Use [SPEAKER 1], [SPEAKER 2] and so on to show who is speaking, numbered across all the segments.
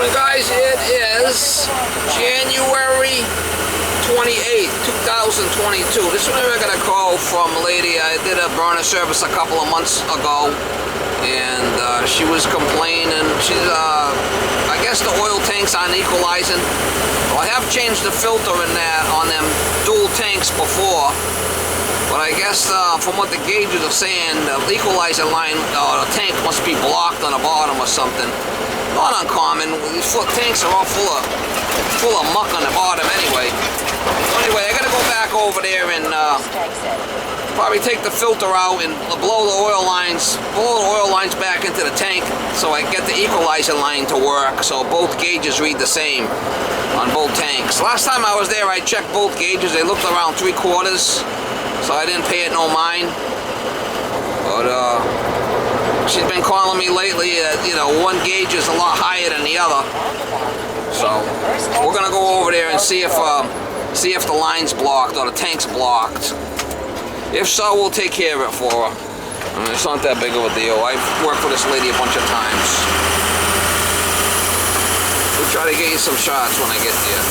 [SPEAKER 1] morning, guys. It is January 28th, 2022. This is when I got a call from a lady. I did a burner service a couple of months ago, and she was complaining. She's, I guess the oil tanks aren't equalizing. Well, I have changed the filter in that on them dual tanks before, but I guess from what the gauges are saying, the equalizer line, the tank must be blocked on the bottom or something. Not uncommon. These tanks are all full of muck on the bottom anyway. So anyway, I gotta go back over there and probably take the filter out and blow the oil lines back into the tank so I get the equalizer line to work, so both gauges read the same on both tanks. Last time I was there, I checked both gauges. They looked around 3/4, so I didn't pay it no mind. But she's been calling me lately that, you know, one gauge is a lot higher than the other. So we're gonna go over there and see if the line's blocked or the tank's blocked. If so, we'll take care of it for her. I mean, it's not that big of a deal. I've worked for this lady a bunch of times. We'll try to get you some shots when I get there.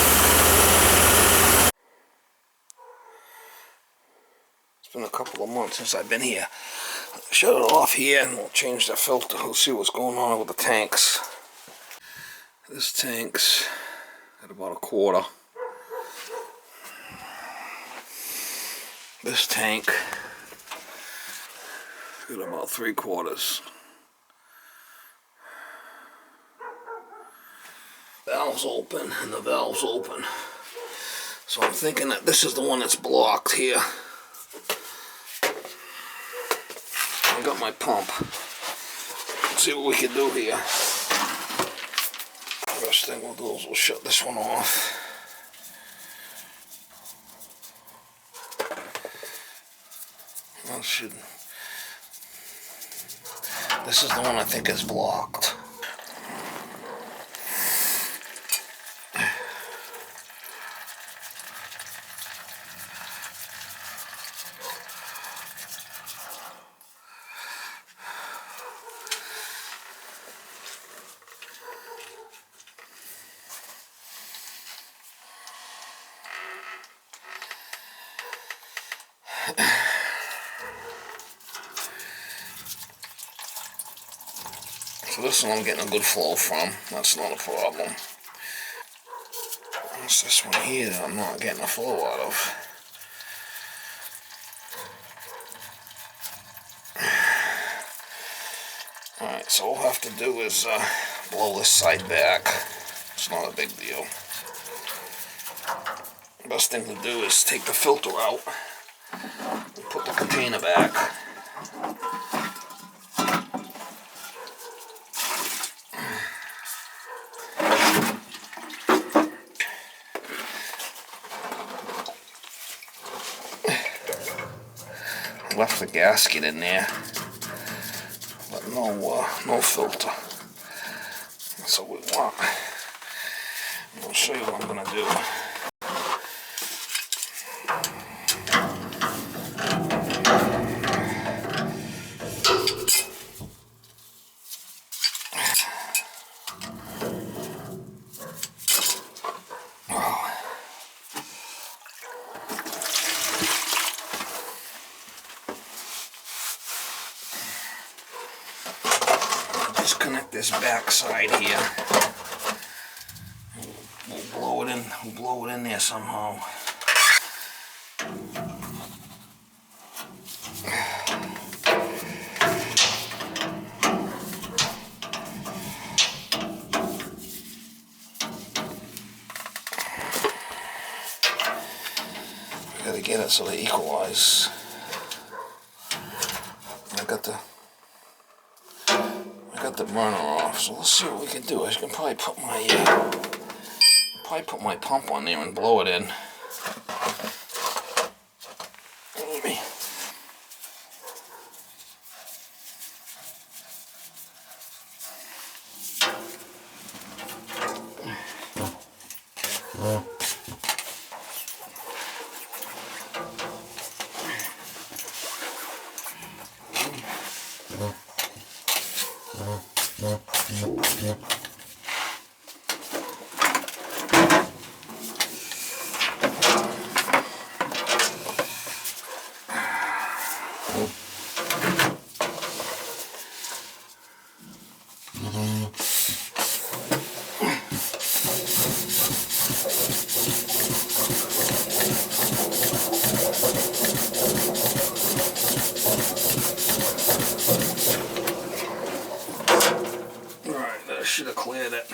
[SPEAKER 1] It's been a couple of months since I've been here. Shut it off here and we'll change the filter. We'll see what's going on with the tanks. This tank's at about 1/4. This tank at about 3/4. Valve's open and the valve's open. So I'm thinking that this is the one that's blocked here. I got my pump. Let's see what we can do here. First thing we'll do is we'll shut this one off. This is the one I think is blocked. So this one I'm getting a good flow from. That's not a problem. It's this one here that I'm not getting a flow out of. Alright, so all we'll have to do is blow this side back. It's not a big deal. The best thing to do is take the filter out and put the container back. Left the gasket in there, but no filter. That's what we want. I'll show you what I'm gonna do. Disconnect this back side here. We'll blow it in there somehow. We gotta get it so they equalize. I got the burner off, so let's see what we can do. I can probably put my pump on there and blow it in. Maybe. should have cleared it.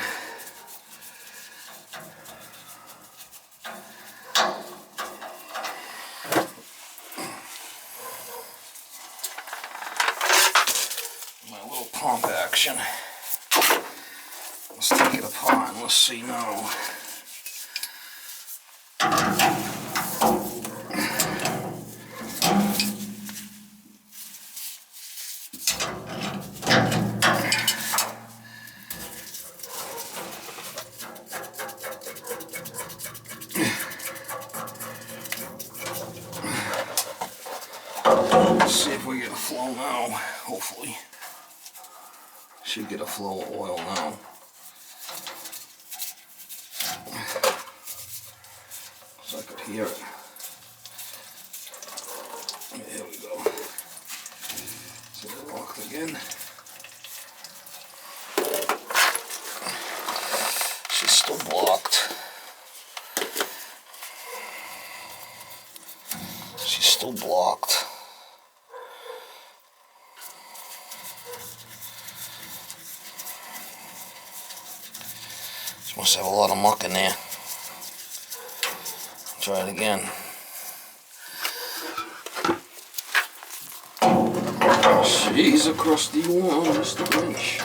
[SPEAKER 1] My little pump action. Let's take it apart and let's see now. Let's see if we get a flow now, hopefully. Should get a flow of oil now. So I could hear it. There we go. So it's locked again. She's still blocked. She's still blocked. She must have a lot of muck in there. Try it again. She's a crusty one, Mr. Lynch.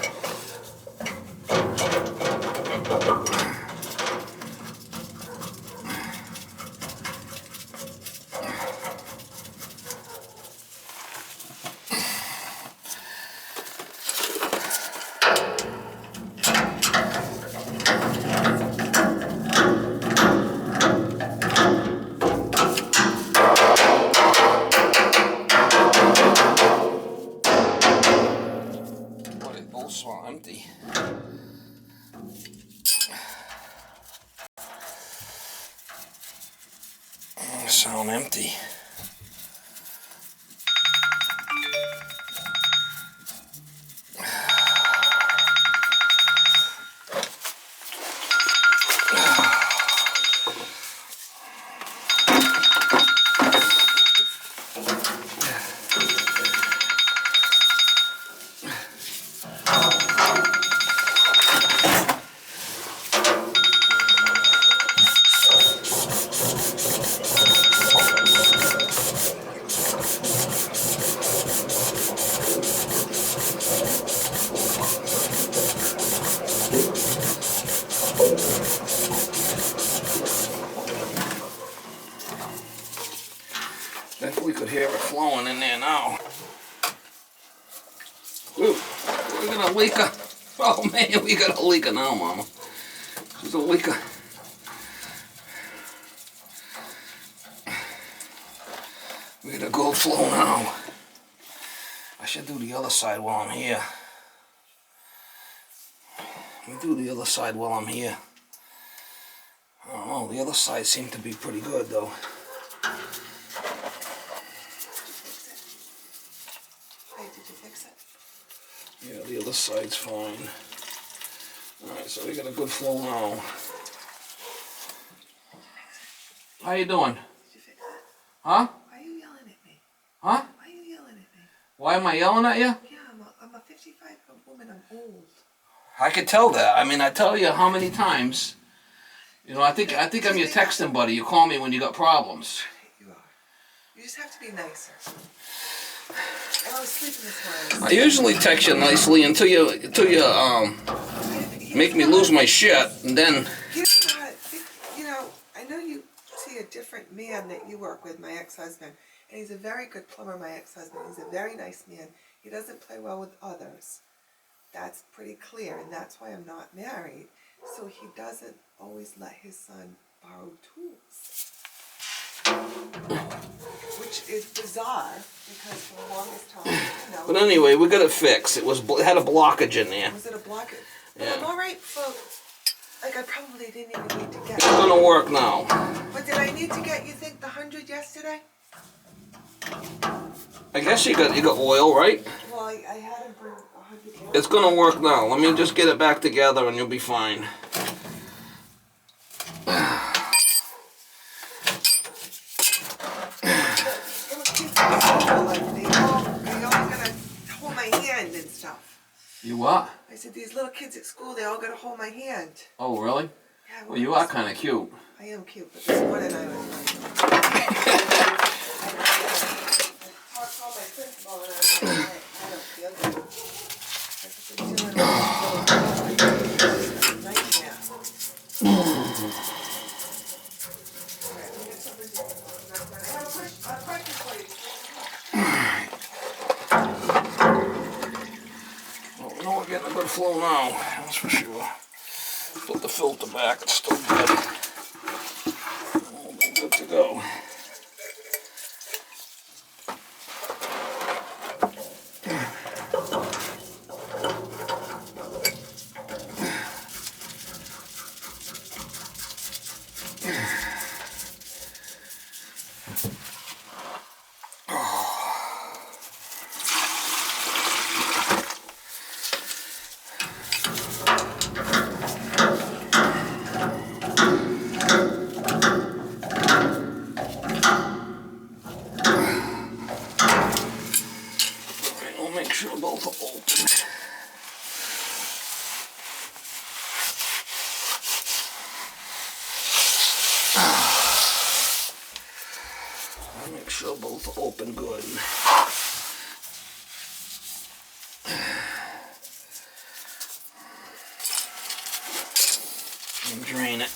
[SPEAKER 1] Small empty. Sound empty. Think we could hear it flowing in there now. Ooh, we're gonna leaker. Oh man, we got a leaker now, Mama. There's a leaker. We got a good flow now. I should do the other side while I'm here. Let me do the other side while I'm here. I don't know, the other side seemed to be pretty good though.
[SPEAKER 2] Did you fix it?
[SPEAKER 1] Yeah, the other side's fine. Alright, so we got a good flow now. How you doing?
[SPEAKER 2] Did you fix it?
[SPEAKER 1] Huh?
[SPEAKER 2] Why are you yelling at me?
[SPEAKER 1] Huh?
[SPEAKER 2] Why are you yelling at me?
[SPEAKER 1] Why am I yelling at you?
[SPEAKER 2] Yeah, I'm a 55-year-old woman. I'm old.
[SPEAKER 1] I could tell that. I mean, I tell you how many times. You know, I think I'm your texting buddy. You call me when you got problems.
[SPEAKER 2] You are. You just have to be nicer. And I was sleeping this morning.
[SPEAKER 1] I usually text you nicely until you make me lose my shit, and then.
[SPEAKER 2] Here's not, you know, I know you see a different man that you work with, my ex-husband, and he's a very good plumber, my ex-husband. He's a very nice man. He doesn't play well with others. That's pretty clear, and that's why I'm not married. So he doesn't always let his son borrow tools. Which is bizarre, because for the longest time, you know.
[SPEAKER 1] But anyway, we got it fixed. It had a blockage in there.
[SPEAKER 2] Was it a blockage?
[SPEAKER 1] Yeah.
[SPEAKER 2] I'm alright for, like, I probably didn't even need to get.
[SPEAKER 1] It's gonna work now.
[SPEAKER 2] But did I need to get, you think, the 100 yesterday?
[SPEAKER 1] I guess you got oil, right?
[SPEAKER 2] Well, I had to bring 100 yesterday.
[SPEAKER 1] It's gonna work now. Let me just get it back together and you'll be fine.
[SPEAKER 2] They all gonna hold my hand and stuff.
[SPEAKER 1] You what?
[SPEAKER 2] I said, these little kids at school, they all gotta hold my hand.
[SPEAKER 1] Oh, really?
[SPEAKER 2] Yeah,
[SPEAKER 1] Well, you are kind of cute.
[SPEAKER 2] I am cute, but this morning I was like, I called my principal and I was like, I don't feel good. I've been doing all this little nightmare. Alright, let me get something. I have a question for you.
[SPEAKER 1] Well, we know we're getting a good flow now, that's for sure. Put the filter back, it's still good. All good to go. We'll make sure both are open. I'll make sure both are open good. And drain it.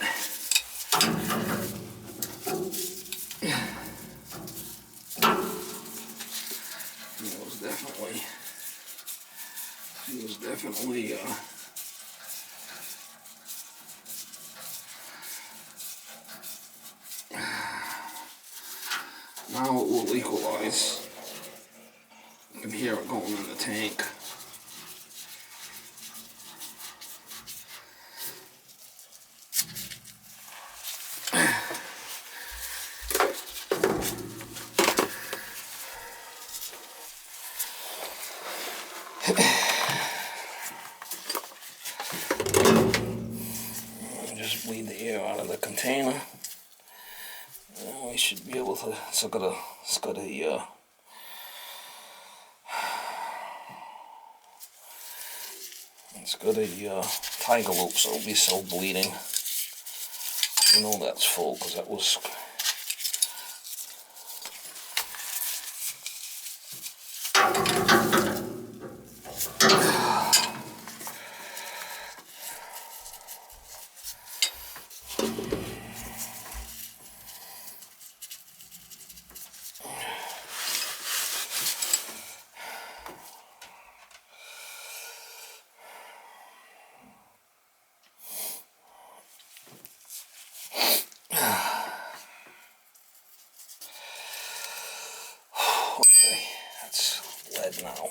[SPEAKER 1] He was definitely now it will equalize. You can hear it going in the tank. Just bleed the air out of the container. And we should be able to. It's got a tiger loop, so it'll be so bleeding. You know that's full because that was. Okay, that's lead now.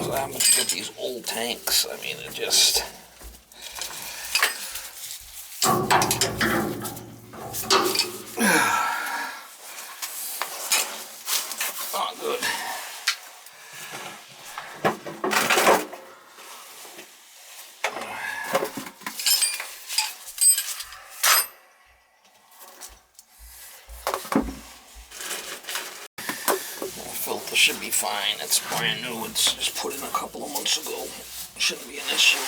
[SPEAKER 1] So I'm going to get these old tanks. I mean, it just. Not good. Filter should be fine. It's brand new. It's just put in a couple of months ago. Shouldn't be an issue.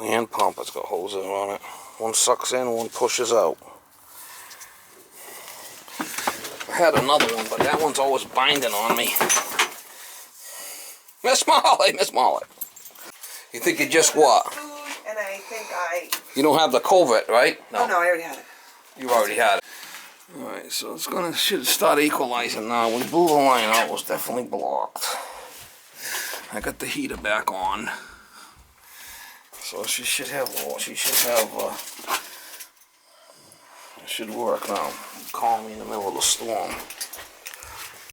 [SPEAKER 1] Hand pump, it's got hoses on it. One sucks in, one pushes out. I had another one, but that one's always binding on me. Miss Molly, Miss Molly. You think you just what?
[SPEAKER 2] Food, and I think I.
[SPEAKER 1] You don't have the covert, right?
[SPEAKER 2] No. Oh no, I already had it.
[SPEAKER 1] You already had it. Alright, so it's should start equalizing now. We blew the line out, it was definitely blocked. I got the heater back on. So she should have, it should work now. Call me in the middle of the storm.